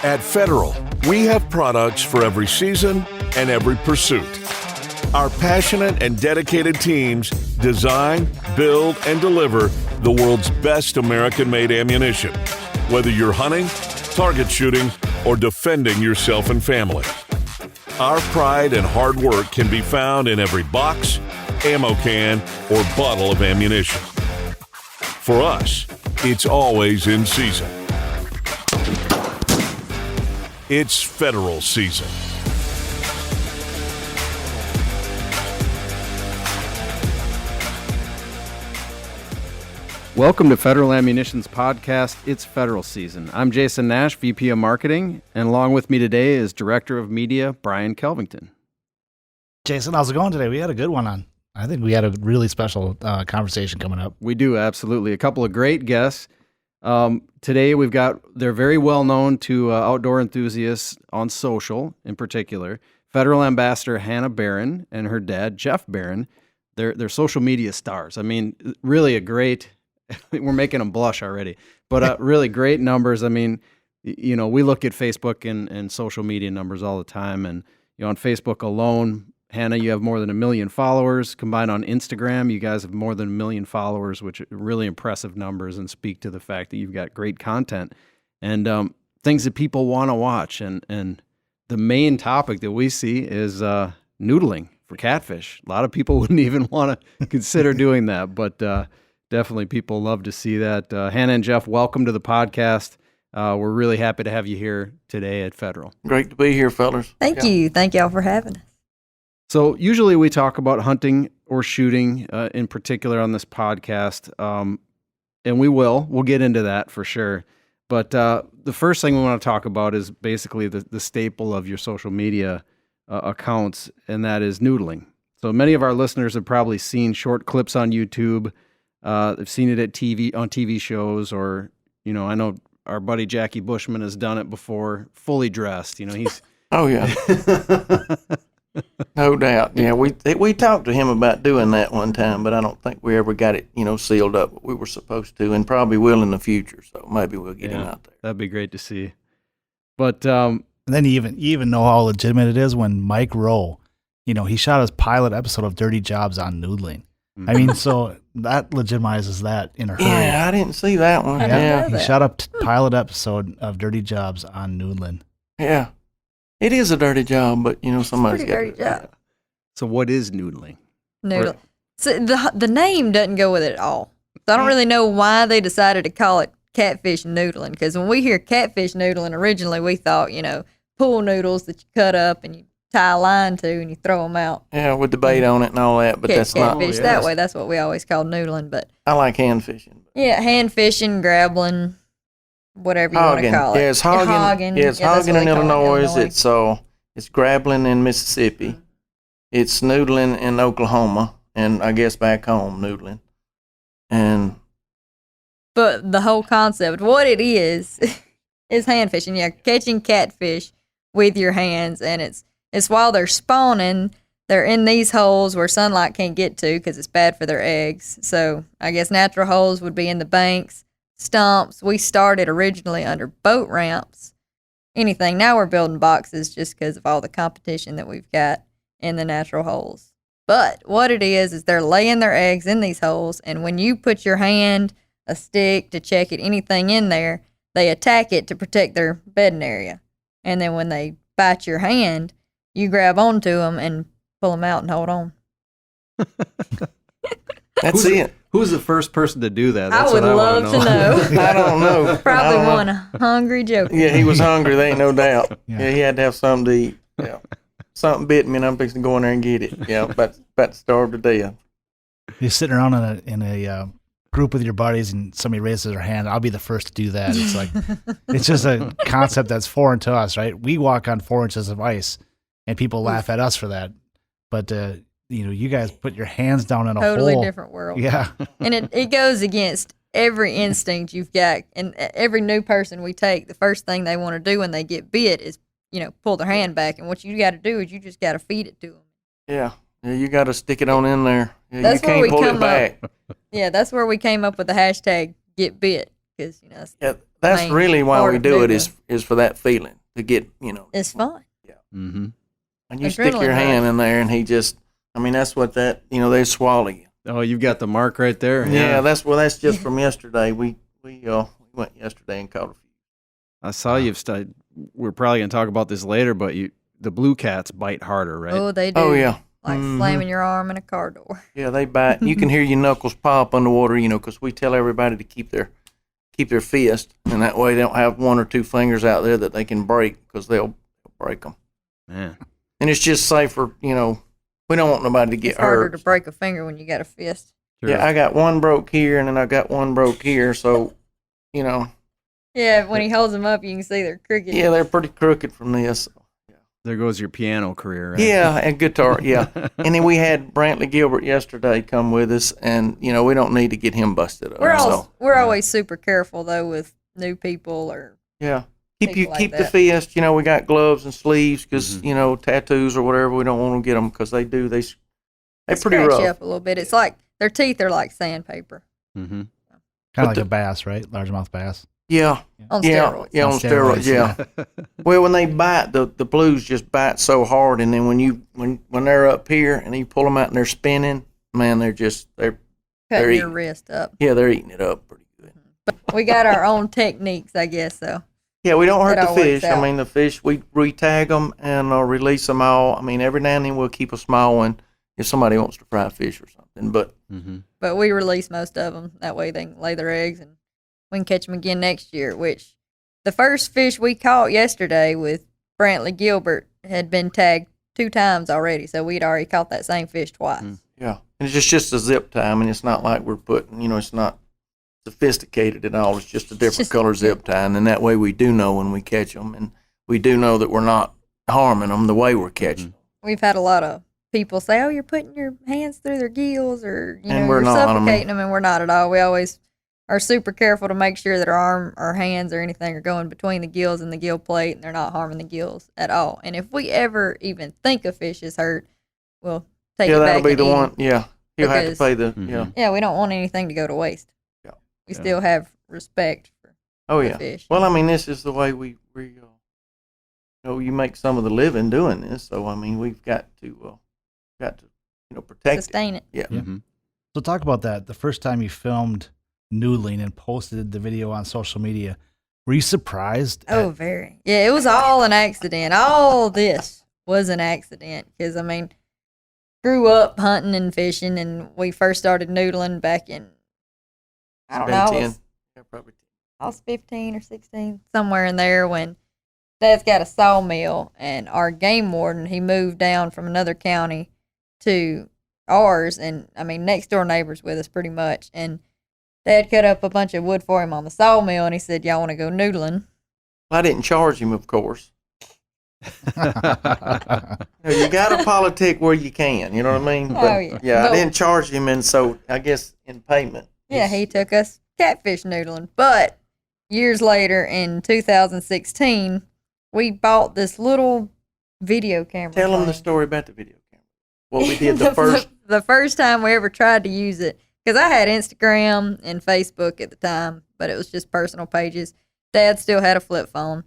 At Federal, we have products for every season and every pursuit. Our passionate and dedicated teams design, build, and deliver the world's best American-made ammunition, whether you're hunting, target shooting, or defending yourself and family. Our pride and hard work can be found in every box, ammo can, or bottle of ammunition. For us, it's always in season. It's Federal season. Welcome to Federal Ammunition's podcast, It's Federal Season. I'm Jason Nash, VP of Marketing, and along with me today is Director of Media, Brian Kelvington. Jason, how's it going today? We had a good one on. I think we had a really special conversation coming up. We do, absolutely. A couple of great guests. Today they're very well known to outdoor enthusiasts on social in particular. Federal Ambassador Hannah Barron and her dad, Jeff Barron. They're social media stars. I mean, really we're making them blush already, but really great numbers. I mean, we look at Facebook and social media numbers all the time. And, on Facebook alone, Hannah, you have more than 1 million followers. Combined on Instagram, you guys have more than 1 million followers, which are really impressive numbers and speak to the fact that you've got great content and things that people want to watch. And the main topic that we see is noodling for catfish. A lot of people wouldn't even want to consider doing that, but definitely people love to see that. Hannah and Jeff, welcome to the podcast. We're really happy to have you here today at Federal. Great to be here, fellas. Thank you. Thank y'all for having us. So usually we talk about hunting or shooting in particular on this podcast, and we'll get into that for sure. But the first thing we want to talk about is basically the staple of your social media accounts, and that is noodling. So many of our listeners have probably seen short clips on YouTube. They've seen it on TV shows, or, I know our buddy Jackie Bushman has done it before, fully dressed. He's... Oh, yeah. No doubt. Yeah, we talked to him about doing that one time, but I don't think we ever got it, sealed up. But we were supposed to, and probably will in the future. So maybe we'll get him out there. That'd be great to see. But and then you even know how legitimate it is when Mike Rowe, he shot his pilot episode of Dirty Jobs on noodling. Mm-hmm. I mean, so that legitimizes that in a hurry. Yeah, I didn't see that one. He shot a pilot episode of Dirty Jobs on noodling. Yeah. It is a dirty job, but somebody's got dirty job. So what is noodling? Noodle. So the name doesn't go with it at all. So I don't really know why they decided to call it catfish noodling, because when we hear catfish noodling, originally we thought, pool noodles that you cut up and you tie a line to and you throw them out. Yeah, with the bait on it and all that, but that's not. Catfish that way. That's what we always called noodling. But I like hand fishing. Yeah, hand fishing, grappling, whatever you want to call it. Yeah, it's hogging. Yeah, it's hogging in Illinois. It's grappling in Mississippi. It's noodling in Oklahoma, and I guess back home noodling. But the whole concept, what it is hand fishing. Yeah, catching catfish with your hands, and it's while they're spawning. They're in these holes where sunlight can't get to because it's bad for their eggs. So I guess natural holes would be in the banks, stumps. We started originally under boat ramps. Anything. Now we're building boxes just because of all the competition that we've got in the natural holes. But what it is they're laying their eggs in these holes, and when you put your hand, a stick to check it, anything in there, they attack it to protect their bedding area. And then when they bite your hand, you grab onto them and pull them out and hold on. That's it. Who's the first person to do that? That's I would love to know. I don't know. Probably one hungry joker. Yeah, he was hungry. There ain't no doubt. Yeah, he had to have something to eat. Yeah, something bit me, and I'm fixing to go in there and get it. Yeah, about to starve to death. You're sitting around in a group with your buddies, and somebody raises their hand. I'll be the first to do that. It's like it's just a concept that's foreign to us, right? We walk on 4 inches of ice, and people laugh at us for that. But you guys put your hands down in a totally hole. Different world. Yeah. And it goes against every instinct you've got. And every new person we take, the first thing they want to do when they get bit is, pull their hand back. And what you got to do is you just got to feed it to them. Yeah. You got to stick it on in there. Yeah, you can't pull it back. Yeah, that's where we came up with the hashtag get bit. because you know that's main really why part we of do it noodling. is for that feeling to get it's fun. Mm-hmm. And you stick your Adrenaline hand rush. in there, and he just, I mean, that's what that, they swallow you. Oh, you've got the mark right there. Yeah, that's just from yesterday. We went yesterday and caught a few. I saw you've studied. We're probably going to talk about this later, but the blue cats bite harder, right? Oh, they do. Oh yeah, Like slamming your arm in a car door. yeah, they bite. You can hear your knuckles pop underwater, because we tell everybody to keep their fist, and that way they don't have one or two fingers out there that they can break because they'll break them. Man. And it's just safer, we don't want nobody to get It's harder hurt. to break a finger when you got a fist. Sure. Yeah, I got one broke here, and then I got one broke here, so, Yeah, when he holds them up, you can see they're crooked. yeah, they're pretty crooked from this. There goes your piano career, right? Yeah, and guitar, yeah. And then we had Brantley Gilbert yesterday come with us, and, we don't need to get him busted up. We're always super careful though with new people or Yeah. People like Keep the that. fist. We got gloves and sleeves because, Mm-hmm. tattoos or whatever, we don't want to get them because they do. They're pretty scratch rough. you up a little bit. It's like their teeth are like sandpaper Mm-hmm. Kind of like a bass, right? Largemouth bass. Yeah. on Yeah. steroids. Yeah, on steroids, yeah. Well, when they bite, the blues just bite so hard, and then when they're up here and you pull them out and they're spinning, man, they're Cutting they're your eating. wrist up. they're eating it up pretty good. We got our own techniques, I guess. So Yeah, we don't hurt It the all works fish. I out. mean, the fish, we re-tag them and release them all. I mean, every now and then we'll keep a small one if somebody wants to fry fish or something. But Mm-hmm. but we release most of them. That way they can lay their eggs and we can catch them again next year, which the first fish we caught yesterday with Brantley Gilbert had been tagged 2 times already. So we'd already caught that same fish twice. Mm. yeah, and it's just a zip tie. I mean, it's not like we're putting, it's not sophisticated at all. It's just a different just- color zip tie. And then that way we do know when we catch them. And we do know that we're not harming them the way we're catching them. We've had a lot of people say, "Oh, you're putting your hands through their gills, or And we're you're not, I mean- suffocating them," and we're not at all. We always are super careful to make sure that our arm, or hands, or anything are going between the gills and the gill plate, and they're not harming the gills at all. And if we ever even think a fish is hurt, we'll take Yeah, it back. that'll be and the eat it. one. Yeah, you'll have to Because- pay the, Mhm. yeah. Yeah, we don't want anything to go to waste. Yeah. We Yeah. still have respect for Oh, the yeah. fish. Well, I mean, this is the way we you make some of the living doing this. So, I mean, we've got to protect it. Sustain it. Yeah. Mm-hmm. So talk about that. The first time you filmed noodling and posted the video on social media, were you surprised? Oh, very. Yeah, it was all an accident. All this was an accident because, I mean, grew up hunting and fishing, and we first started noodling back in, I don't know, I 10. was, Yeah, probably 10. I was 15 or 16, somewhere in there, when Dad's got a sawmill, and our game warden, he moved down from another county to ours, and, I mean, next door neighbors with us pretty much, and Dad cut up a bunch of wood for him on the sawmill, and he said, "Y'all want to go noodling?" I didn't charge him, of course. You got to politic where you can. You know what I mean? Oh, yeah. Yeah, I But- didn't charge him, and so I guess in payment. Yeah, he took us catfish noodling. But years later, in 2016, we bought this little video camera. Tell him the thing. story about the video camera. What we did the first. the first time we ever tried to use it, because I had Instagram and Facebook at the time, but it was just personal pages. Dad still had a flip phone.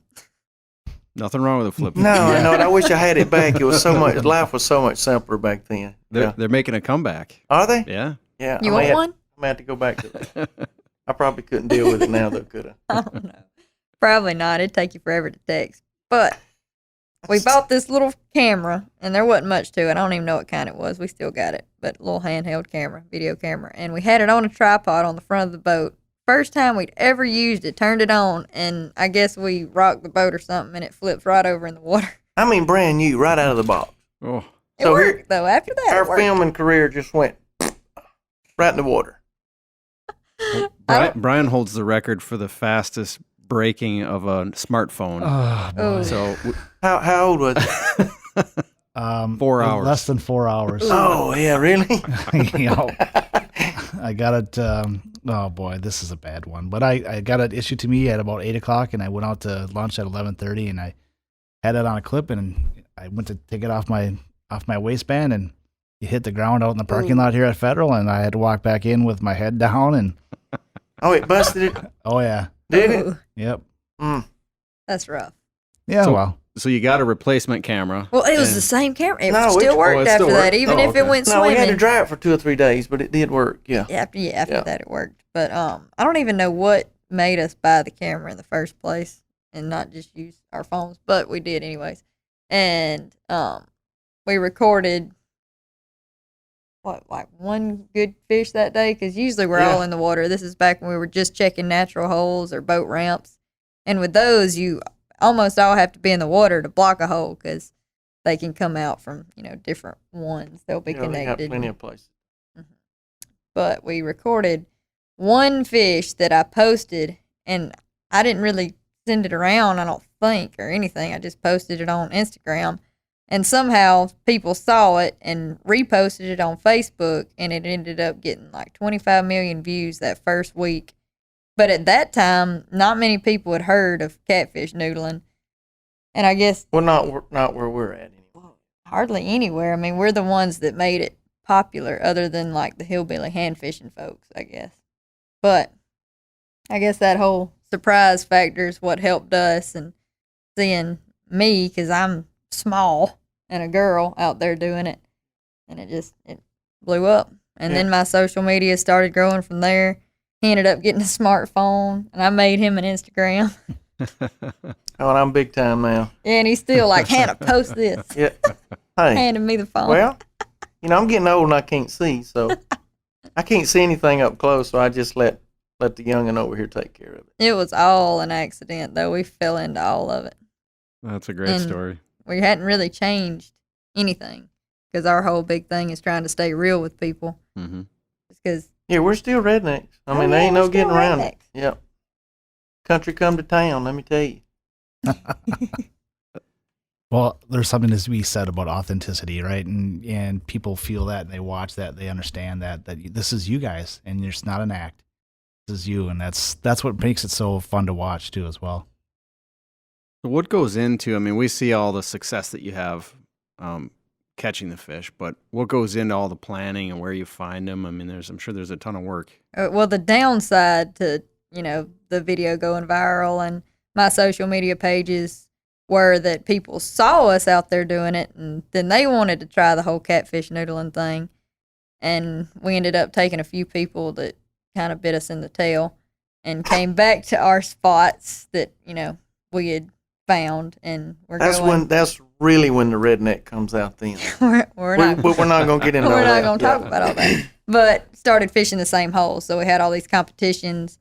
Nothing wrong with a flip. No, I know it. I wish I had it back. It was so much. Life was so much simpler back then. Yeah. They're making a comeback. Are they? Yeah. Yeah. You I may want one? I may have to go back to that. I probably couldn't deal with it now, though, could I? I don't know. Probably not. It'd take you forever to text. But we bought this little camera, and there wasn't much to it. I don't even know what kind it was. We still got it, but a little handheld camera, video camera. And we had it on a tripod on the front of the boat. First time we'd ever used it, turned it on, and I guess we rocked the boat or something, and it flips right over in the water. I mean, brand new, right out of the box. Oh. It So here- worked, though. After that, Our it worked. filming career just went right in the water. Brian holds the record for the fastest breaking of a smartphone. Oh, boy. Oh. So How old was it? 4 hours. Less than 4 hours. Oh, yeah, really? You know, I got it. Oh boy, this is a bad one. But I got it issued to me at about 8 o'clock, and I went out to lunch at 11:30, and I had it on a clip, and I went to take it off my waistband, and it hit the ground out in the parking lot here at Federal, and I had to walk back in with my head down, and Oh, it busted it. Oh yeah. Did it? Ooh, Yep. Mm. that's rough. Yeah. So- well. So you got a replacement camera. Well, it was and- the same camera. It No, still it worked still after that, worked? even Oh, if it okay. went No, swimming. we had to dry it for 2 or 3 days, but it did work. Yeah. After that it worked. But I don't even know what made us buy the camera in the first place and not just use our phones, but we did anyways. And we recorded like one good fish that day, because usually we're all in the water. This is back when we were just checking natural holes or boat ramps, and with those you almost all have to be in the water to block a hole, because they can come out from different ones. They'll be They got connected. plenty of places. But we recorded one fish that I posted, and I didn't really send it around, I don't think, or anything. I just posted it on Instagram, and somehow people saw it and reposted it on Facebook, and it ended up getting like 25 million views that first week. But at that time, not many people had heard of catfish noodling, and I guess Well, not where we're at anymore. hardly anywhere. I mean, we're the ones that made it popular, other than like the hillbilly hand fishing folks, I guess. But I guess that whole surprise factor is what helped us, and seeing me, because I'm small and a girl out there doing it, and it blew up. And then my social media started growing from there. He ended up getting a smartphone, and I made him an Instagram. Oh, and I'm big time now. And he's still like, Hannah, post this. Yeah. Hey. Handing me the phone. Well, I'm getting old and I can't see, so I can't see anything up close. So I just let the youngin' over here take care of it. It was all an accident, though. We fell into all of it. That's a great And story. We hadn't really changed anything, because our whole big thing is trying to stay real with people. Mm-hmm. Because Yeah, we're still rednecks. I mean, yeah, there ain't we're no getting still around rednecks. it. Yep. Country come to town, let me tell you. Well, there's something to be said about authenticity, right? And people feel that, and they watch that, they understand that this is you guys, and it's not an act. This is you, and that's what makes it so fun to watch too, as well. So what goes into? I mean, we see all the success that you have catching the fish, but what goes into all the planning and where you find them? I mean, I'm sure there's a ton of work. well, the downside to the video going viral and my social media pages were that people saw us out there doing it, and then they wanted to try the whole catfish noodling thing, and we ended up taking a few people that kind of bit us in the tail and came back to our spots that we had found, and That's really when the redneck comes out. Then we're not we're not gonna get into we're all not that. going to talk about all that. But started fishing the same holes, so we had all these competitions,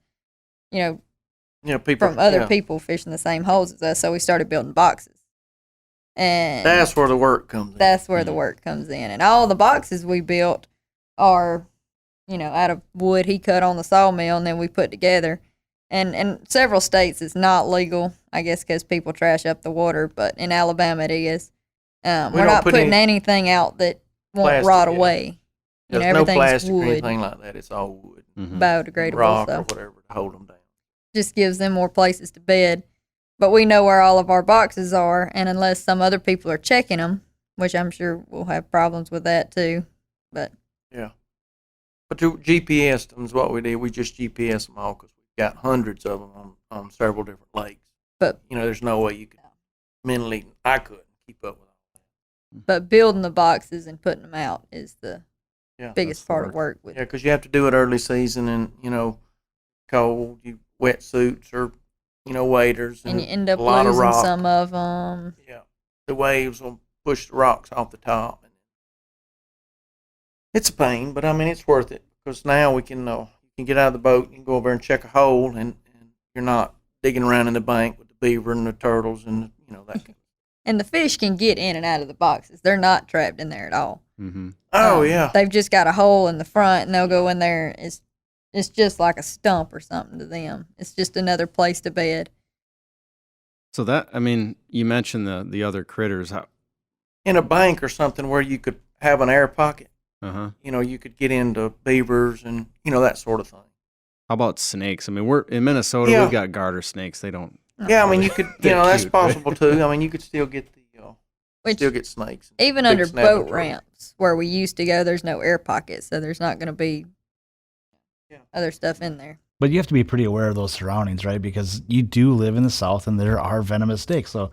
People from other people fishing the same holes as us. So we started building boxes, and That's where the work comes in. that's where the work comes in. And all the boxes we built are, out of wood he cut on the sawmill, and then we put together. And in several states it's not legal, I guess, because people trash up the water. But in Alabama it is. We're don't not put putting any anything out that won't plastic, rot yeah. away. There's no everything's plastic or wood, anything like that. It's all wood, Mhm. biodegradable. rock So or whatever to hold them down. just gives them more places to bed. But we know where all of our boxes are, and unless some other people are checking them, which I'm sure we'll have problems with that too. But Yeah. But to GPS them is what we did. We just GPS them all because we've got hundreds of them on several different lakes. But there's no way you could mentally, I couldn't keep up with all but building the boxes and putting them out is the Yeah, biggest that's the part of work with that. Yeah, because you have to do it early season and, cold, wetsuits or, waders. and you end up a lot of losing rock. some of them. Yeah. The waves will push the rocks off the top. It's a pain, but I mean, it's worth it because now we can, you can get out of the boat, you can go over and check a hole, and you're not digging around in the bank with the beaver and the turtles and, that kind of And the fish can get in and out of the boxes. They're not trapped in there at all. Mm-hmm. Oh, Um, yeah. They've just got a hole in the front, and they'll go in there. It's just like a stump or something to them. It's just another place to bed. So you mentioned the other critters. In a bank or something where you could have an air pocket, Uh-huh. you could get into beavers and, that sort of thing. How about snakes? I mean, we're in Minnesota. Yeah. We've got garter snakes. They don't. Yeah, I mean, you could, They're that's cute. possible too. I mean, you could still get Which still get snakes. even Big under snapping boat turtle. ramps where we used to go, there's no air pockets, so there's not going to be Yeah. other stuff in there. But you have to be pretty aware of those surroundings, right? Because you do live in the South and there are venomous snakes. So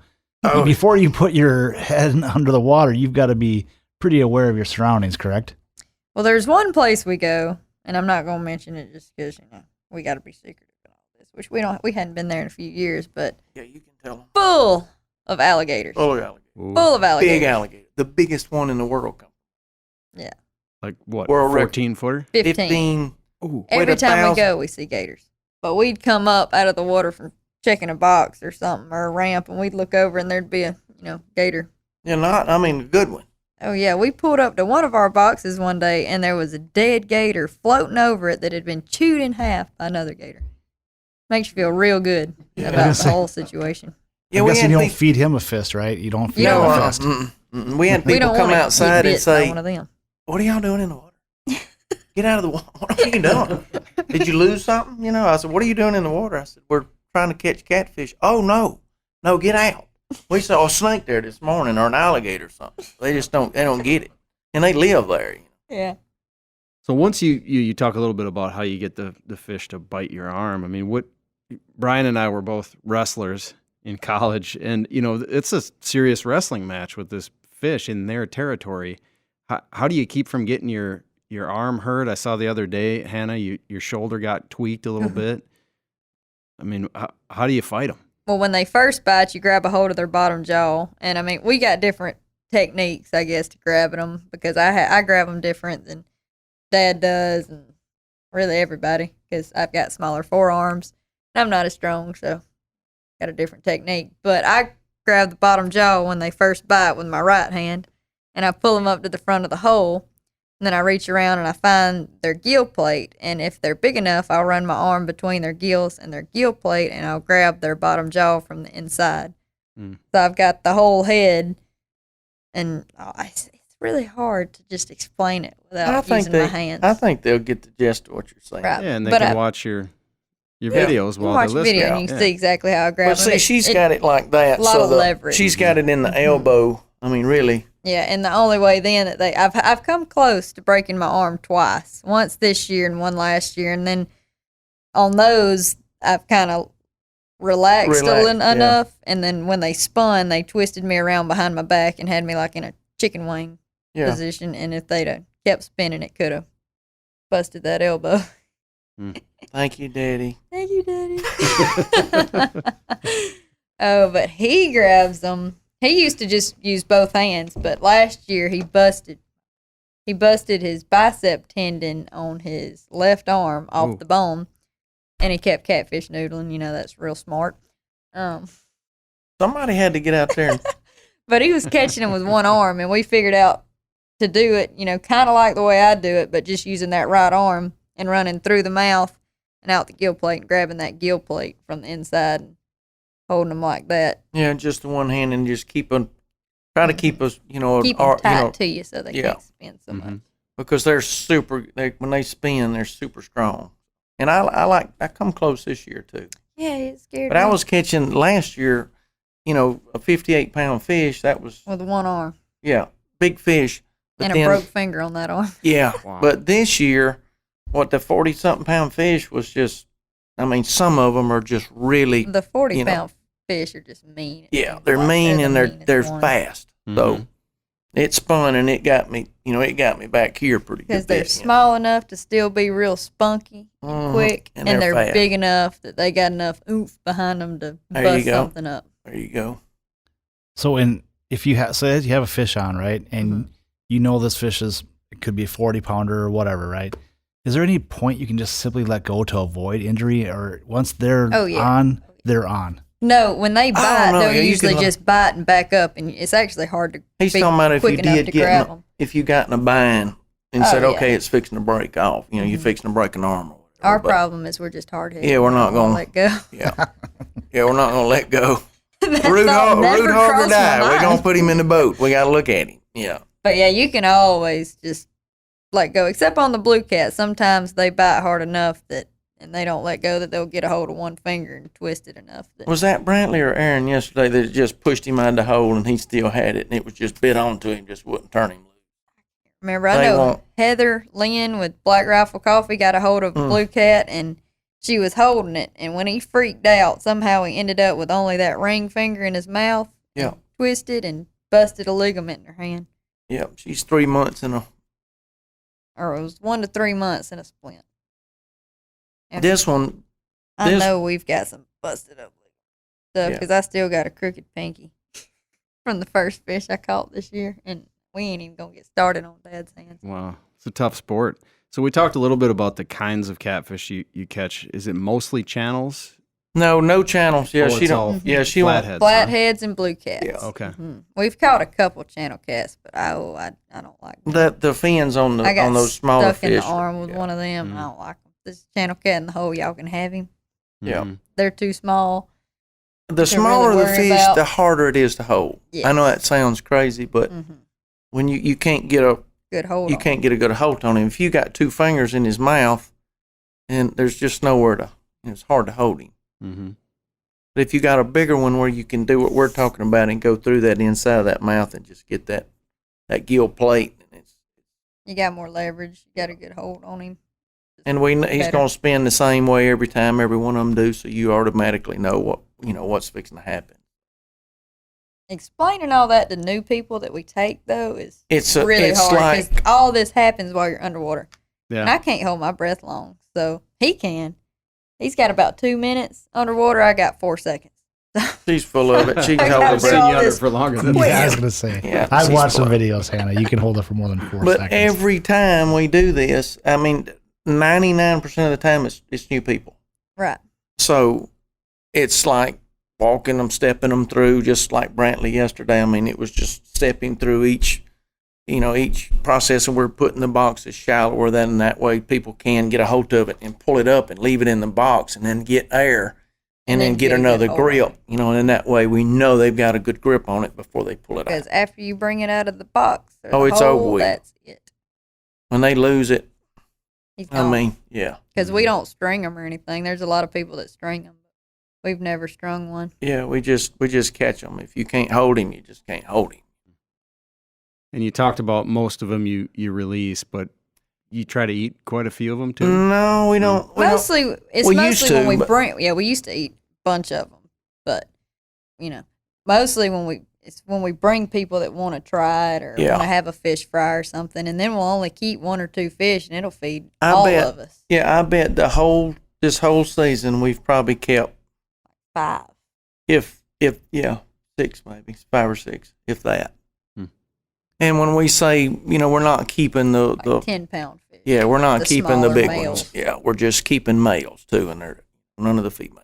before you put your head under the water, you've got to be pretty aware of your surroundings, correct? Well, there's one place we go, and I'm not going to mention it just because, we got to be secretive and all this, which we hadn't been there in a few years, but Yeah, you can tell them. full of alligators. Full of alligators. Full of alligators. Big alligator. The biggest one in the world. Yeah. Like what? World record. 14-footer? 15. Ooh. Every Weighed time we 1,000. go, we see gators. But we'd come up out of the water from checking a box or something or a ramp, and we'd look over, and there'd be a gator. Yeah, a good one. Oh yeah, we pulled up to one of our boxes one day, and there was a dead gator floating over it that had been chewed in half by another gator. Makes you feel real good about the whole situation. Yeah, I we guess had you don't people, feed him a fist, right? You don't feed him No, a fist. we had We people don't come want outside to and get bit by say, one of them. "What are y'all doing in the water? Get out of the water. What are you doing? Did you lose something?" I said, "What are you doing in the water?" I said, "We're trying to catch catfish." "Oh, no, get out. We saw a snake there this morning or an alligator or something." They don't get it. And they live there. Yeah. So once you talk a little bit about how you get the fish to bite your arm, I mean, Brian and I were both wrestlers in college, and it's a serious wrestling match with this fish in their territory. How do you keep from getting your arm hurt? I saw the other day, Hannah, your shoulder got tweaked a little bit. I mean, how do you fight them? Well, when they first bite, you grab a hold of their bottom jaw, and I mean, we got different techniques, I guess, to grabbing them because I grab them different than Dad does, and really everybody, because I've got smaller forearms. I'm not as strong, so got a different technique. But I grab the bottom jaw when they first bite with my right hand, and I pull them up to the front of the hole, and then I reach around and I find their gill plate, and if they're big enough, I'll run my arm between their gills and their gill plate, and I'll grab their bottom jaw from the inside. So I've got the whole head, and it's really hard to just explain it without using my hands. I think they'll get the gist of what you're saying. Right. Yeah, and they But can watch your videos You while watch they're a video listening. and you can see exactly how I grab Well, them. see, she's got it like that. a lot of the- leverage. She's got it in the elbow. I mean, really. Yeah, and the only way then that I've come close to breaking my arm twice. Once this year and one last year, and then on those I've kind of relaxed yeah. enough, and then when they spun, they twisted me around behind my back and had me like in a chicken wing position. And if they'd have kept spinning, it could have busted that elbow. Thank you, Daddy. Thank you, Daddy. Oh, but he grabs them. He used to just use both hands, but last year he busted his bicep tendon on his left arm off the bone, and he kept catfish noodling. That's real smart. Somebody had to get out there and But he was catching them with one arm, and we figured out to do it, kind of like the way I do it, but just using that right arm and running through the mouth and out the gill plate and grabbing that gill plate from the inside and holding them like that. just the one hand and just try to keep us, Keep them tight to you so they can't spin so much. because when they spin, they're super strong. And I come close this year too. Yeah, it's scared But I was catching last year, a 58-pound fish. That was, with one arm big fish. But and then, a broke finger on that arm. Yeah. Wow. But this year, the 40-something pound fish was just, some of them are just really, The 40-pound fish are just mean. they're Like, mean the and they're meanest ones. fast. So it spun and it got me, back here pretty good. Because they're small enough to still be real spunky and quick, And and they're they're fast. big enough that they got enough oomph behind them to There you bust go. something up. There you go. So if you have, say you have a fish on, right, and this fish it could be a 40-pounder or whatever, right? Is there any point you can just simply let go to avoid injury, or once they're on, they're on? No, when they bite, know. they'll Yeah, you usually can- just bite and back up, and it's actually hard to He's be talking about if quick you enough did to grab get them. if you got in a bind and Oh, said, yeah. okay, it's fixing to break off. You're fixing to break an arm. Or whatever, Our but- problem is we're just hard-headed. Yeah, we're not We don't gonna- let go. Yeah. Yeah, we're not going to let go. That Root thought hog never or crossed my die. We're mind. going to put him in the boat. We got to look at him. Yeah. But yeah, you can always just let go, except on the blue cat. Sometimes they bite hard enough and they don't let go, that they'll get a hold of one finger and twist it enough. Was that Brantley or Aaron yesterday that just pushed him out of the hole and he still had it and it was just bit onto him, just wouldn't turn him loose? Remember, I They know won't. Heather Lynn with Black Rifle Coffee got a hold of a blue cat, and she was holding it, and when he freaked out, somehow he ended up with only that ring finger in his mouth. Yeah. Twisted and busted a ligament in her hand. Yeah, she's 3 months in a. Or it was 1 to 3 months in a splint. And This one, I know we've got some busted up stuff Yeah. because I still got a crooked pinky from the first fish I caught this year, and we ain't even gonna get started on Dad's hands. Wow. It's a tough sport. So we talked a little bit about the kinds of catfish you catch. Is it mostly channels? no channels. Yeah, Oh, she it's all don't. Yeah, she won't. Flatheads. Flatheads and blue cats. Yeah. Okay. We've caught a couple channel cats, but I don't like them. The fins on I got those smaller stuck in fish. the arm with one of them. Mm. I don't like them. This channel cat in the hole, y'all can have him. Yeah. Mhm. They're too small. The to smaller really the worry fish, about. the harder it is to hold. Yes. I know that sounds crazy, but when you can't get a Good hold. you on. can't get a good hold on him. If you got 2 fingers in his mouth, and there's just nowhere to, it's hard to hold him. Mm-hmm. But if you got a bigger one where you can do what we're talking about and go through that inside of that mouth and just get that gill plate, and You got more leverage. You got a good hold on him. he's Better. going to spin the same way every time every one of them do, so you automatically know what's fixing to happen. Explaining all that to new people that we take though is It's really it's hard because like all this happens while you're underwater, and Yeah. I can't hold my breath long. So he can. He's got about 2 minutes underwater. I got 4 seconds. she's full of it. She I can gotta hold do her I've seen all you under this for longer than quick. Yeah, I was that. gonna say. Yeah, I've she's watched some fun. videos, Hannah. You can hold it for more than 4 But seconds. every time we do this, I mean, 99% of the time it's new people. Right. So it's like walking them, stepping them through, just like Brantley yesterday. I mean, it was just stepping through each process, and we're putting the boxes shallower than that way people can get a hold of it and pull it up and leave it in the box and then get air and then get a good another hold on grip, it. and in that way we know they've got a good grip on it before they pull it Because out. after you bring it out of the box, or Oh, the it's hole, over with. That's it. When they lose it, He's I gone. mean, yeah. Because we don't string them or anything. There's a lot of people that string them. We've never strung one. Yeah, we just catch them. If you can't hold him, you just can't hold him. And you talked about most of them you release, but you try to eat quite a few of them too. No, we don't. We don't. Mostly, it's We used mostly when to, we but- bring. Yeah, we used to eat a bunch of them, but mostly when we bring people that want to try it or Yeah. want to have a fish fry or something, and then we'll only keep 1 or 2 fish, and it'll feed I all bet. of us. Yeah, I bet this whole season we've probably kept 5. if 6 maybe 5 or 6 if that. Hmm. And when we say we're not keeping the 10-pound fish. yeah we're not the keeping the smaller big males. ones. Yeah, we're just keeping males too, and they're none of the females.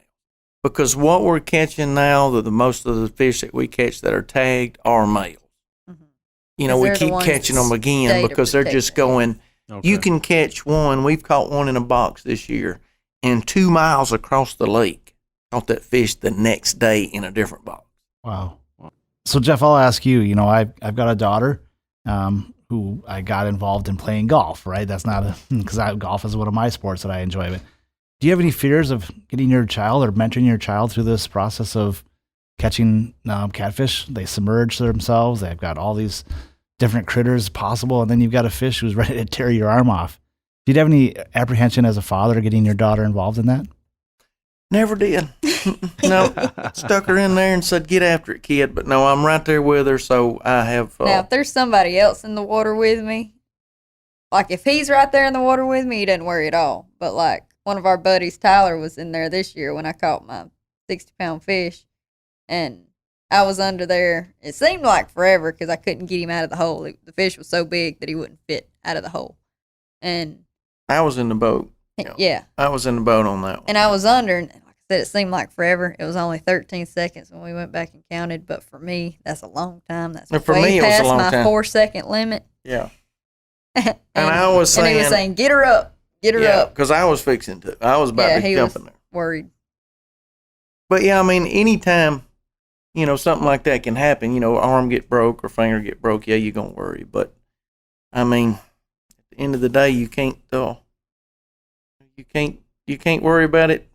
Because what we're catching now, the most of the fish that we catch that are tagged are males. Mhm. We they're the keep ones catching that them again stay to because they're protect just it. going. Okay. You can catch one. We've caught one in a box this year, and 2 miles across the lake, caught that fish the next day in a different box. Wow. So Jeff, I'll ask you. I've got a daughter who I got involved in playing golf. Right? That's not because golf is one of my sports that I enjoy. But do you have any fears of getting your child or mentoring your child through this process of catching catfish? They submerge themselves. They've got all these different critters possible, and then you've got a fish who's ready to tear your arm off. Do you have any apprehension as a father getting your daughter involved in that? Never did. No, stuck her in there and said, "Get after it, kid." But no, I'm right there with her, so I have. Now, if there's somebody else in the water with me, like if he's right there in the water with me, he doesn't worry at all. But like one of our buddies, Tyler, was in there this year when I caught my 60-pound fish, and I was under there. It seemed like forever because I couldn't get him out of the hole. The fish was so big that he wouldn't fit out of the hole. And I was in the boat. yeah, I was in the boat on that one. and I was under, and like I said, it seemed like forever. It was only 13 seconds when we went back and counted, but for me, that's a long time. That's And for way me, it was a past long my time. 4-second limit. Yeah, and I was and he was saying- saying, "Get her up, get her yeah, up." because I was fixing to. I was about Yeah, to he jump was in there. worried. But yeah, I mean, anytime, something like that can happen. Arm get broke or finger get broke. Yeah, you're gonna worry. But I mean, at the end of the day, you can't worry about it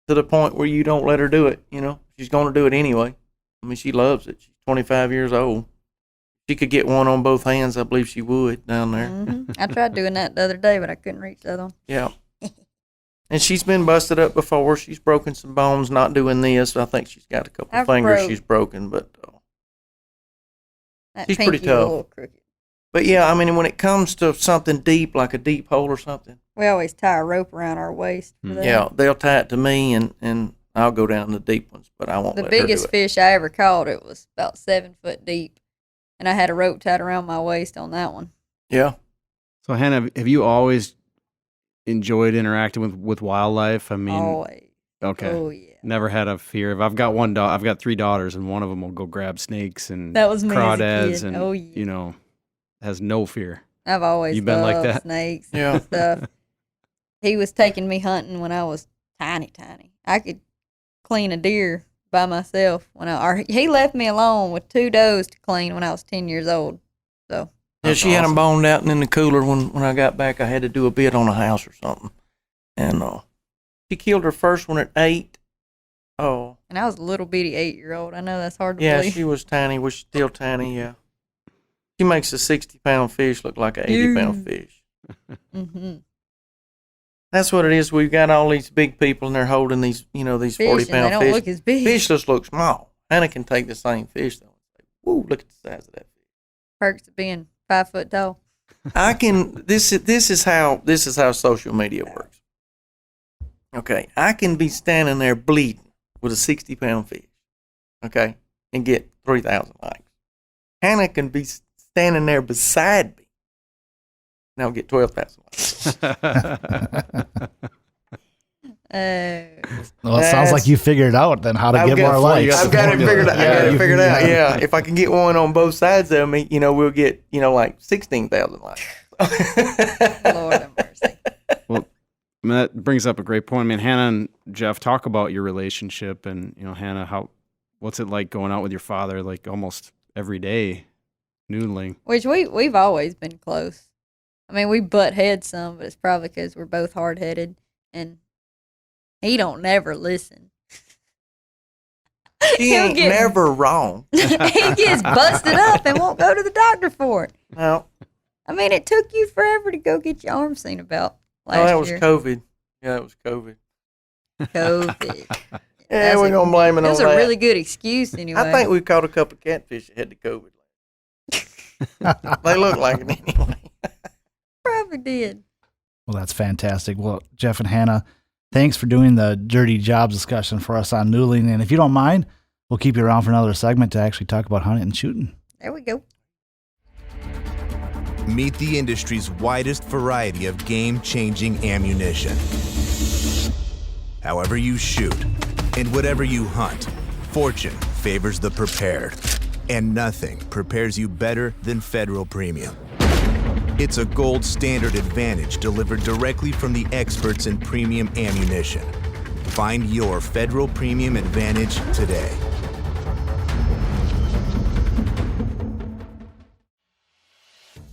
to the point where you don't let her do it. She's gonna do it anyway. I mean, she loves it. She's 25 years old. She could get one on both hands. I believe she would down there. I tried doing that the other day, but I couldn't reach the other one. Yeah. And she's been busted up before. She's broken some bones not doing this. I think she's got a couple of fingers she's broken, but she's pretty tough. But yeah, I mean, when it comes to something deep, like a deep hole or something, we always tie a rope around our waist. For that. Yeah, they'll tie it to me, and I'll go down the deep ones, but I won't. The let her do biggest it. fish I ever caught, it was about 7 foot deep, and I had a rope tied around my waist on that one. Yeah. So Hannah, have you always enjoyed interacting with wildlife? I mean, Always. Okay. Oh yeah. Never had a fear. If I've got I've got 3 daughters, and one of them will go grab snakes and That was me as a crawdads, kid. and Oh, yeah. you know, has no fear. I've always You been like loved that? snakes Yeah. and stuff. He was taking me hunting when I was tiny. I could clean a deer by myself he left me alone with 2 does to clean when I was 10 years old. So Yeah, she had them boned out and in the cooler. When I got back, I had to do a bid on a house or something. And she killed her first one at 8. Oh. And I was a little bitty 8-year-old. I know that's hard to Yeah, believe. she was tiny. Was still tiny, yeah. She makes a 60-pound fish look like an 80-pound fish. Mm-hmm. That's what it is. We've got all these big people, and they're holding these, these Fish, 40-pound and they don't fish. look as big. Fish just look small. Hannah can take the same fish, though. Woo, look at the size of that fish. Perks of being 5 foot tall. I can. This is how social media works. Okay, I can be standing there bleeding with a 60-pound fish, okay, and get 3,000 likes. Hannah can be standing there beside me, and I'll get 12,000 likes. Well, it sounds like you figured out then how to get more likes. I've got it figured out. I got it figured out. Yeah, if I can get one on both sides of me, we'll get like 16,000 likes. Lord have mercy. Well, I mean, that brings up a great point. I mean, Hannah and Jeff, talk about your relationship, and Hannah, what's it like going out with your father like almost every day, noodling? Which we've always been close. I mean, we butt heads some, but it's probably because we're both hard headed, and he don't never listen. He ain't never wrong. He gets busted up and won't go to the doctor for it. No. I mean, it took you forever to go get your arm seen about last that was year. COVID. Yeah, that was COVID. COVID. Yeah, we're going to blame it on that. It was a really good excuse anyway. I think we caught a couple of catfish that had the COVID. They look like it anyway. Probably did. Well, that's fantastic. Well, Jeff and Hannah, thanks for doing the dirty jobs discussion for us on noodling. And if you don't mind, we'll keep you around for another segment to actually talk about hunting and shooting. There we go. Meet the industry's widest variety of game-changing ammunition. However you shoot and whatever you hunt, fortune favors the prepared. And nothing prepares you better than Federal Premium. It's a gold standard advantage delivered directly from the experts in premium ammunition. Find your Federal Premium advantage today.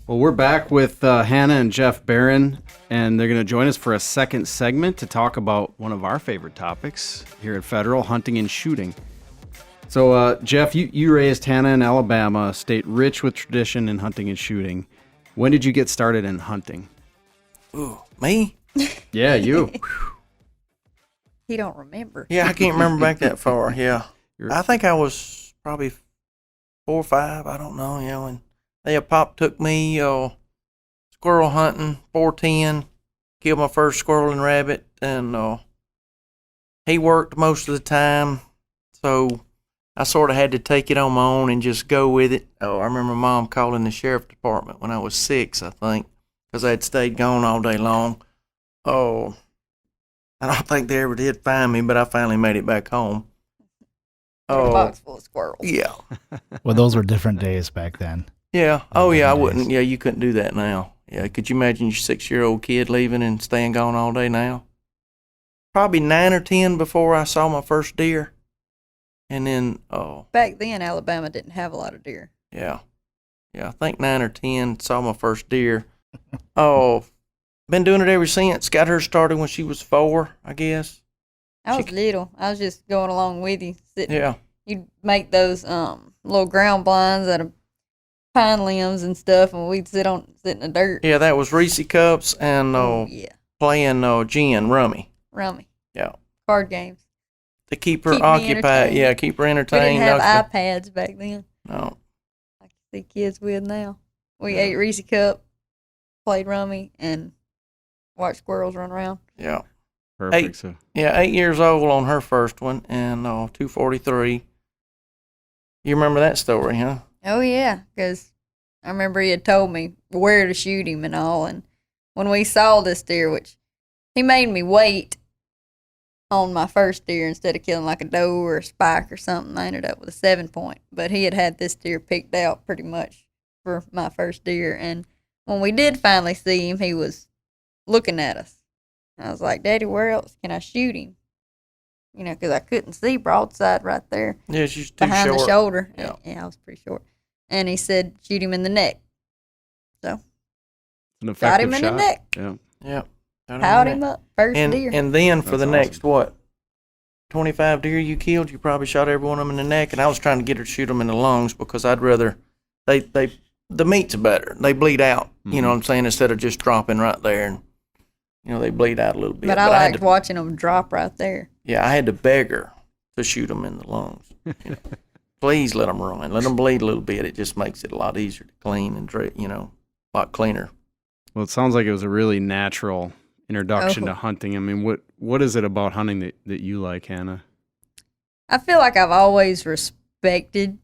Well, we're back with Hannah and Jeff Barron, and they're going to join us for a second segment to talk about one of our favorite topics here at Federal, hunting and shooting. So, Jeff, you raised Hannah in Alabama, a state rich with tradition in hunting and shooting. When did you get started in hunting? Ooh, me? Yeah, you. He don't remember. Yeah, I can't remember back that far. Yeah. I think I was probably 4 or 5. I don't know. And Pop took me squirrel hunting, 410, killed my first squirrel and rabbit, and he worked most of the time, so I sort of had to take it on my own and just go with it. I remember Mom calling the sheriff department when I was 6, I think, because I had stayed gone all day long. I don't think they ever did find me, but I finally made it back home. A box full of squirrels. Yeah. Well, those were different days back then. Yeah. Oh, yeah, I wouldn't. Yeah, you couldn't do that now. Yeah, could you imagine your 6-year-old kid leaving and staying gone all day now? Probably 9 or 10 before I saw my first deer. And then, back then, Alabama didn't have a lot of deer. Yeah, I think 9 or 10, saw my first deer. Been doing it ever since. Got her started when she was 4, I guess. I was little. I was just going along with you. Sitting. Yeah. You'd make those little ground blinds out of pine limbs and stuff, and we'd sit in the dirt. Yeah, that was Reese cups and Yeah. playing gin, rummy. rummy, Yeah. card games. To keep her Keep me occupied. entertained. Yeah, keep her We entertained. didn't have knock the- iPads back then. No. Like you see kids with now. We Yeah. ate Reese Cup, played rummy, and watched squirrels run around. Yeah. Perfect. Eight. So Yeah, 8 years old on her first one, and 243. You remember that story, huh? Oh yeah, because I remember he had told me where to shoot him and all. And when we saw this deer, which he made me wait on my first deer instead of killing like a doe or a spike or something, I ended up with a 7-point. But he had this deer picked out pretty much for my first deer. And when we did finally see him, he was looking at us. I was like, Daddy, where else can I shoot him? You know, because I couldn't see broadside right there Yeah, she's too behind short. the shoulder. Yeah. Yeah, I was pretty short. And he said, shoot him in the neck. So, an got effective him in shot. the neck. Yeah. Yeah. Powed him up. First deer. And then for That's the next, awesome. what, 25 deer you killed, you probably shot every one of them in the neck. And I was trying to get her to shoot them in the lungs because I'd rather, the meat's better. They bleed out, you know what I'm saying, instead of just dropping right there. And, they bleed out a little bit. but I had liked watching them drop right there. Yeah, I had to beg her to shoot them in the lungs. Please let them run. Let them bleed a little bit. It just makes it a lot easier to clean and, a lot cleaner. Well, it sounds like it was a really natural introduction Oh. to hunting. I mean, what is it about hunting that you like, Hannah? I feel like I've always respected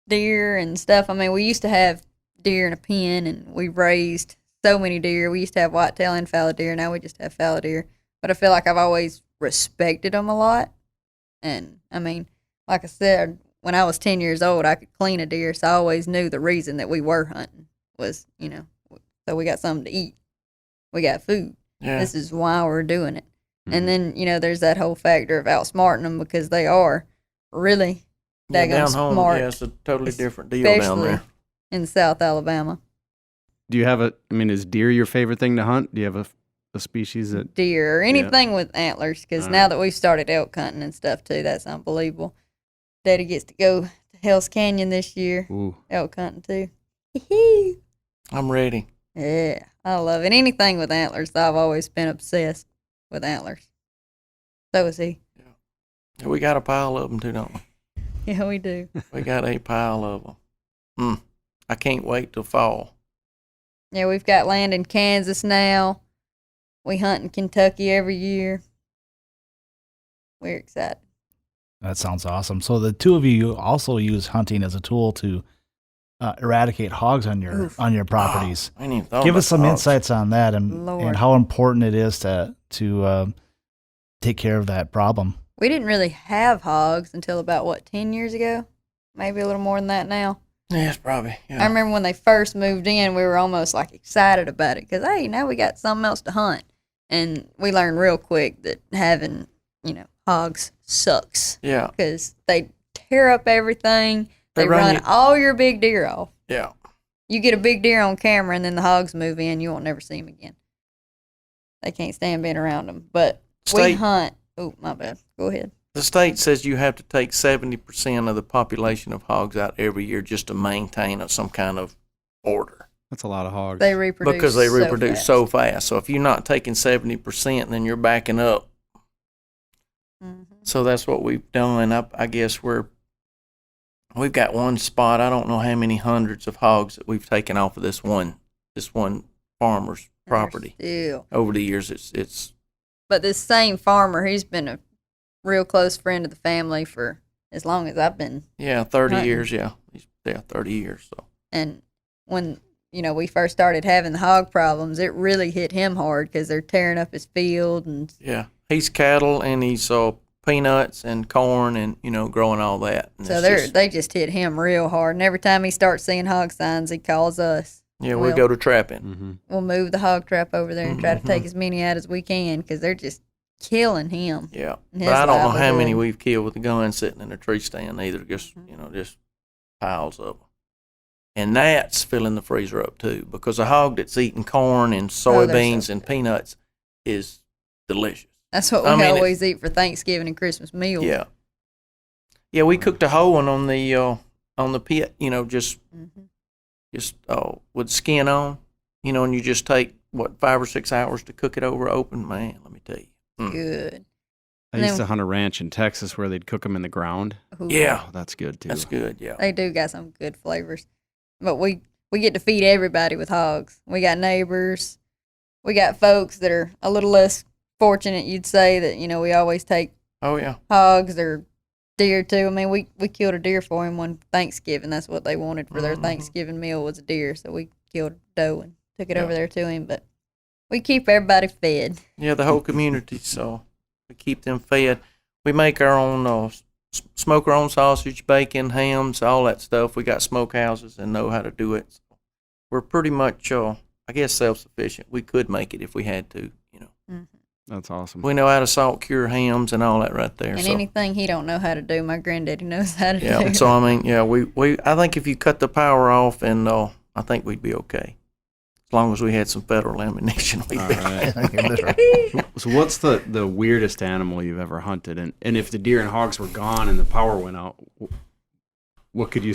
deer and stuff. I mean, we used to have deer in a pen, and we raised so many deer. We used to have whitetail and fallow deer. Now we just have fallow deer. But I feel like I've always respected them a lot. And, I mean, like I said, when I was 10 years old, I could clean a deer, so I always knew the reason that we were hunting was, so we got something to eat. We got food. Yeah. This is why we're doing it. And then, there's that whole factor of outsmarting them because they are really daggone down home, smart. yeah, it's a totally different deal down especially there. in South Alabama. Do you have is deer your favorite thing to hunt? Do you have a species that, Deer or anything with antlers, because now that we've started elk hunting and stuff too, that's unbelievable. Daddy gets to go to Hell's Canyon this year, ooh, elk hunting too. I'm ready. Yeah, I love it. Anything with antlers, I've always been obsessed with antlers. So is he. We got a pile of them too, don't we? Yeah, we do. We got a pile of them. I can't wait till fall. Yeah, we've got land in Kansas now. We hunt in Kentucky every year. We're excited. That sounds awesome. So the two of you also use hunting as a tool to eradicate hogs on your properties. I ain't even thought Give about us some hogs. insights on that and Lord. how important it is to take care of that problem. We didn't really have hogs until about, 10 years ago? Maybe a little more than that now. Yes, probably. Yeah. I remember when they first moved in, we were almost like excited about it because, hey, now we got something else to hunt. And we learned real quick that having, hogs sucks Yeah. because they tear up everything. They They run run you- all your big deer off. Yeah. You get a big deer on camera and then the hogs move in, you won't never see them again. They can't stand being around them. But we State- hunt. Oh, my bad. Go ahead. The state says you have to take 70% of the population of hogs out every year just to maintain some kind of order. that's a lot of hogs. They reproduce Because they reproduce fast. so fast. So if you're not taking 70%, then you're backing up. Mhm. So that's what we've done. I guess we've got one spot. I don't know how many hundreds of hogs that we've taken off of this one farmer's property. Still. Over the years, it's But this same farmer, he's been a real close friend of the family for as long as I've been. 30 Hunting. years. Yeah, 30 years. So And when, we first started having the hog problems, it really hit him hard because they're tearing up his field. And yeah, he's cattle and he's peanuts and corn and growing all that. And so it's they just hit him real hard. And every time he starts seeing hog signs, he calls us. we Well, go to trapping. Mm-hmm. We'll move the hog trap over there and try to Mhm. take as many out as we can because they're just killing him. Yeah, And but his I don't know how livelihood. many we've killed with a gun sitting in a tree stand either. Just just piles of them. And that's filling the freezer up too, because a hog that's eating corn and Oh, they're soybeans so and good. peanuts is delicious. That's what we I mean, always eat for Thanksgiving and Christmas meals. Yeah, yeah. We cooked a whole one on the pit. Just Mhm. with skin on. And you just take 5 or 6 hours to cook it over open. Man, let me tell you, Good. I used to hunt a ranch in Texas where they'd cook them in the ground. Ooh. Yeah. Oh, that's good too. That's good, yeah. They do got some good flavors. But we get to feed everybody with hogs. We got neighbors. We got folks that are a little less fortunate, you'd say, that, we always take Oh, yeah. hogs or deer too. I mean, we killed a deer for him one Thanksgiving. That's what they wanted for their Thanksgiving meal was a deer. So we killed a doe and took it over there to him. But we keep everybody fed. Yeah, the whole community, so we keep them fed. We make our own, smoke our own sausage, bacon, hams, all that stuff. We got smokehouses and know how to do it. So we're pretty much, I guess, self-sufficient. We could make it if we had to, Mm-hmm. That's awesome. We know how to salt cure hams and all that right there. And so. anything he don't know how to do, my granddaddy knows how to do. Yeah, so I mean, yeah, I think if you cut the power off, and I think we'd be okay. As long as we had some federal ammunition, we'd All be right. So what's the weirdest animal you've ever hunted? And if the deer and hogs were gone and the power went out, what could you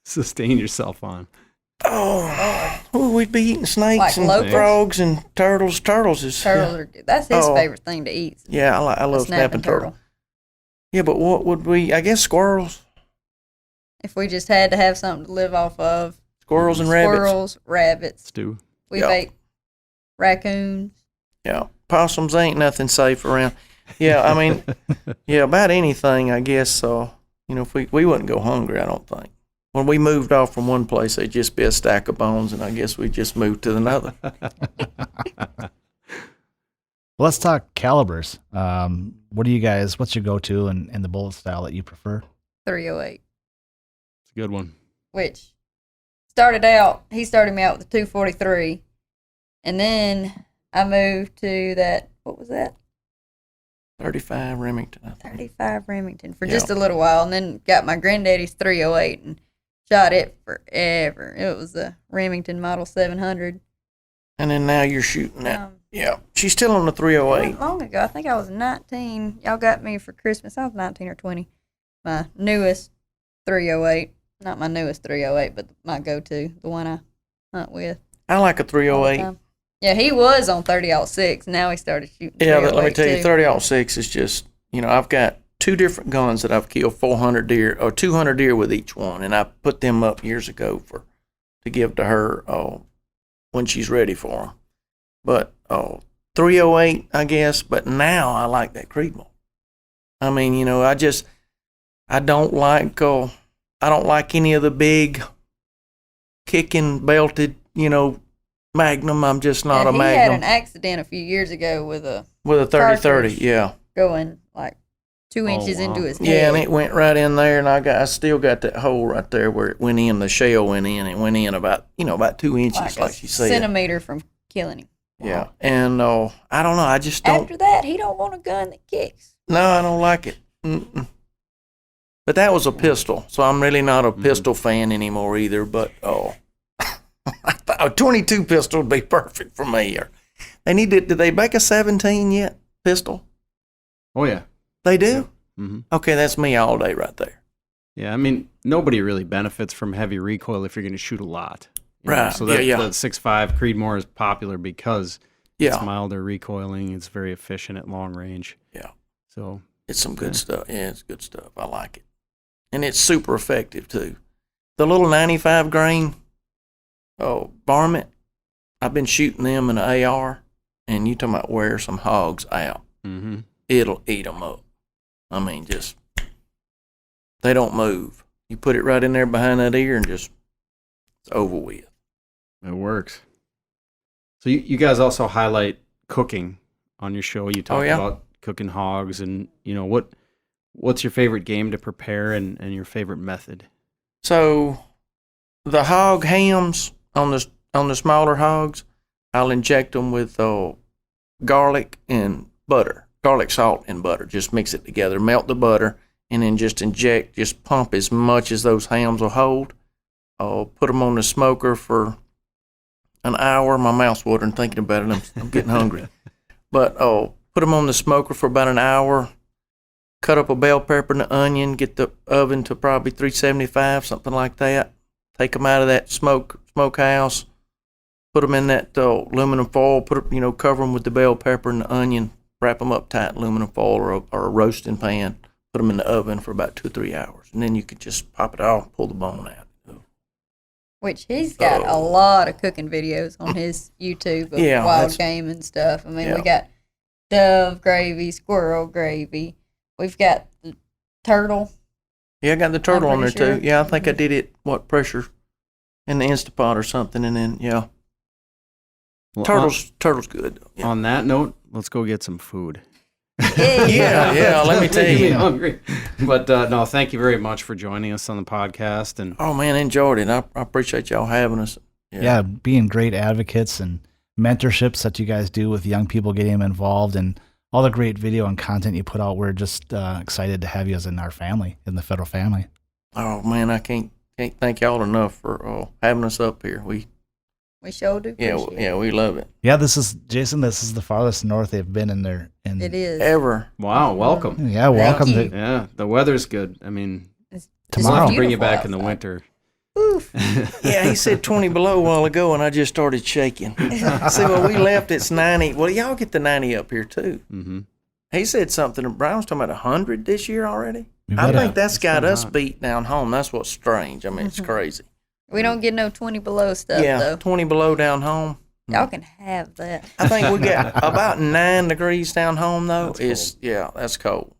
sustain yourself on? Oh, we'd be eating snakes Like and locusts? frogs and turtles. Turtles is That's his Oh. favorite thing to eat. Yeah, I love snapping turtle. Yeah, but what would we? I guess squirrels, If we just had to have something to live off of. squirrels and rabbits. Squirrels, rabbits. Stew. We Yeah. ate raccoons. Yeah, possums ain't nothing safe around. Yeah, I mean, yeah, about anything, I guess. So if we wouldn't go hungry, I don't think. When we moved off from one place, they'd just be a stack of bones, and I guess we just moved to another. Let's talk calibers. What's your go-to and the bullet style that you prefer? 308. It's a good one. Which he started me out with the 243. And then I moved to that, what was that? 35 Remington, I think. 35 Remington for Yeah. just a little while. And then got my granddaddy's 308 and shot it forever. It was a Remington Model 700. And then now you're shooting that. Yeah, she's still on the 308. Not long ago. I think I was 19. Y'all got me for Christmas. I was 19 or 20. My newest 308. Not my newest 308, but my go-to, the one I hunt with. I like a all the 308. time. Yeah, he was on 30-06. Now he started shooting. Yeah, but let me tell you, 308 too. 30-06 is just, I've got 2 different guns that I've killed 400 deer or 200 deer with each one, and I put them up years ago to give to her when she's ready for them. But 308, I guess. But now I like that Creedmoor. I mean, I don't like any of the big kicking belted, Magnum. I'm just not And a he had Magnum an accident a few years ago with a with a 30-30. cartridge. Yeah. going like 2 inches wow. into his head. Yeah, and it went right in there, and I still got that hole right there where it went in. The shell went in. It went in about 2 inches, like she said. Centimeter from killing him. Yeah, and I don't know. I just don't. After that, he don't want a gun that kicks. No, I don't like it. Mm-mm. But that was a pistol, so I'm really not a pistol fan anymore either. But a 22 pistol would be perfect for me. Or did they make a 17 yet pistol? Oh yeah. They do. Mm-hmm. Okay, that's me all day right there. Yeah, I mean, nobody really benefits from heavy recoil if you're going to shoot a lot. You know, Right. So that Yeah. the 6.5 Creedmoor is popular because Yeah, it's milder recoiling. It's very efficient at long range. Yeah. So it's some good stuff. Yeah, it's good stuff. I like it, and it's super effective too. The little 95 grain, varmint. I've been shooting them in an AR, and you talking about wear some hogs out. mm-hmm. It'll eat them up. I mean, just they don't move. You put it right in there behind that ear, and just it's over with. It works. So you guys also highlight cooking on your show. You talk yeah. about cooking hogs, and what's your favorite game to prepare and your favorite method? So the hog hams on the smaller hogs, I'll inject them with garlic and butter, garlic, salt, and butter. Just mix it together, melt the butter, and then just pump as much as those hams will hold. Put them on the smoker for an hour. My mouth's watering thinking about it. I'm getting hungry. But put them on the smoker for about an hour. Cut up a bell pepper and an onion. Get the oven to probably 375, something like that. Take them out of that smokehouse. Put them in that aluminum foil. Cover them with the bell pepper and the onion. wrap them up tight in aluminum foil or a roasting pan, put them in the oven for about 2 or 3 hours. And then you could just pop it off, pull the bone out. Which he's got a lot of cooking videos on his YouTube of wild game and stuff. I mean, we got dove gravy, squirrel gravy. We've got the turtle. Yeah, I got the turtle on there too. Yeah, I think I did it, pressure in the Instapot or something. And then, well, turtle's good. Yeah. On that note, let's go get some food. Yeah, let me tell you. Hungry. But no, thank you very much for joining us on the podcast. And oh man, I enjoyed it. I appreciate y'all having us. Yeah, being great advocates and mentorships that you guys do with young people, getting them involved, and all the great video and content you put out. We're just excited to have you as in our family, in the federal family. Oh man, I can't thank y'all enough for having us up here. We sure do. Yeah, we love it. Yeah, this is Jason. This is the farthest north they've been in there. It is ever. Wow, welcome. Yeah, welcome. Yeah, the weather's good. I mean, tomorrow we'll bring you back in the winter. Oof. Yeah, he said 20 below a while ago, and I just started shaking. I said, well, we left, it's 90. Well, y'all get the 90 up here, too. Mm-hmm. He said something, Brian was talking about 100 this year already. I think that's got us beat down home. That's what's strange. I mean, it's crazy. We don't get no 20 below stuff, though. 20 below down home. Y'all can have that. I think we got about 9 degrees down home, though. That's cold.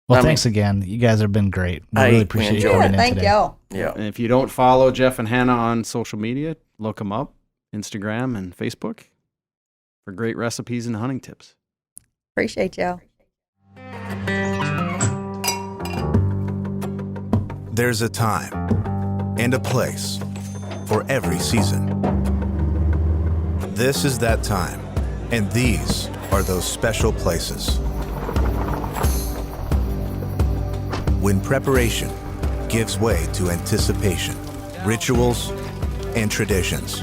Well, thanks again. You guys have been great. We really appreciate you coming in thank today. y'all. Yeah. And if you don't follow Jeff and Hannah on social media, look them up, Instagram and Facebook, for great recipes and hunting tips. Appreciate y'all. There's a time and a place for every season. This is that time, and these are those special places. When preparation gives way to anticipation, rituals, and traditions.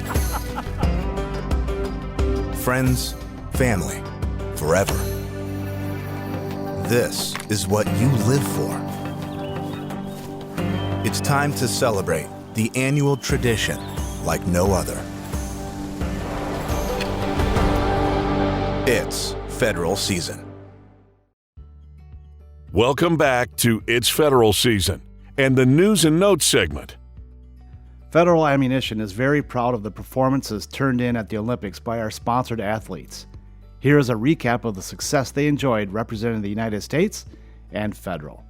Friends, family, forever. This is what you live for. It's time to celebrate the annual tradition like no other. It's federal season. Welcome back to It's Federal Season and the News and Notes segment. Federal Ammunition is very proud of the performances turned in at the Olympics by our sponsored athletes. Here is a recap of the success they enjoyed representing the United States and Federal.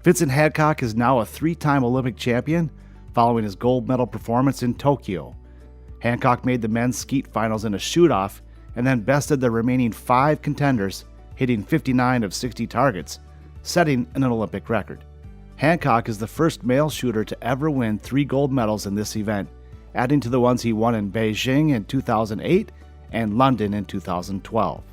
Vincent Hadcock is now a 3-time Olympic champion following his gold medal performance in Tokyo. Hancock made the men's skeet finals in a shoot-off and then bested the remaining 5 contenders, hitting 59 of 60 targets, setting an Olympic record. Hancock is the first male shooter to ever win 3 gold medals in this event, adding to the ones he won in Beijing in 2008 and London in 2012.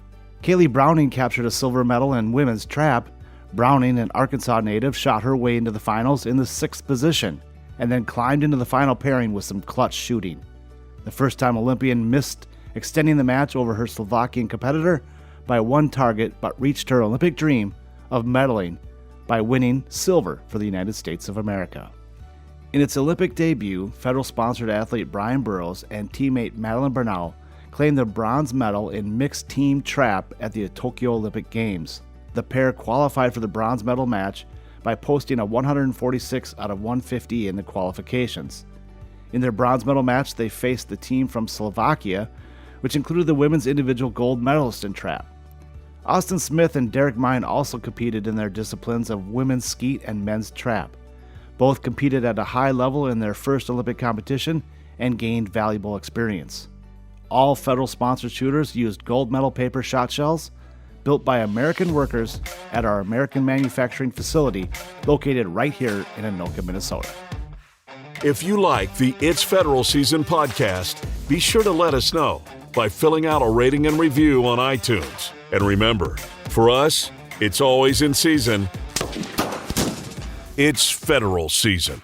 Kaylee Browning captured a silver medal in women's trap. Browning, an Arkansas native, shot her way into the finals in the 6th position and then climbed into the final pairing with some clutch shooting. The first-time Olympian missed extending the match over her Slovakian competitor by 1 target, but reached her Olympic dream of medaling by winning silver for the United States of America. In its Olympic debut, federal-sponsored athlete Brian Burrows and teammate Madeline Bernal claimed the bronze medal in mixed team trap at the Tokyo Olympic Games. The pair qualified for the bronze medal match by posting a 146 out of 150 in the qualifications. In their bronze medal match, they faced the team from Slovakia, which included the women's individual gold medalist in trap. Austin Smith and Derek Mine also competed in their disciplines of women's skeet and men's trap. Both competed at a high level in their first Olympic competition and gained valuable experience. All federal-sponsored shooters used gold medal paper shot shells built by American workers at our American manufacturing facility located right here in Anoka, Minnesota. If you like the It's Federal Season podcast, be sure to let us know by filling out a rating and review on iTunes. And remember, for us, it's always in season. It's federal season.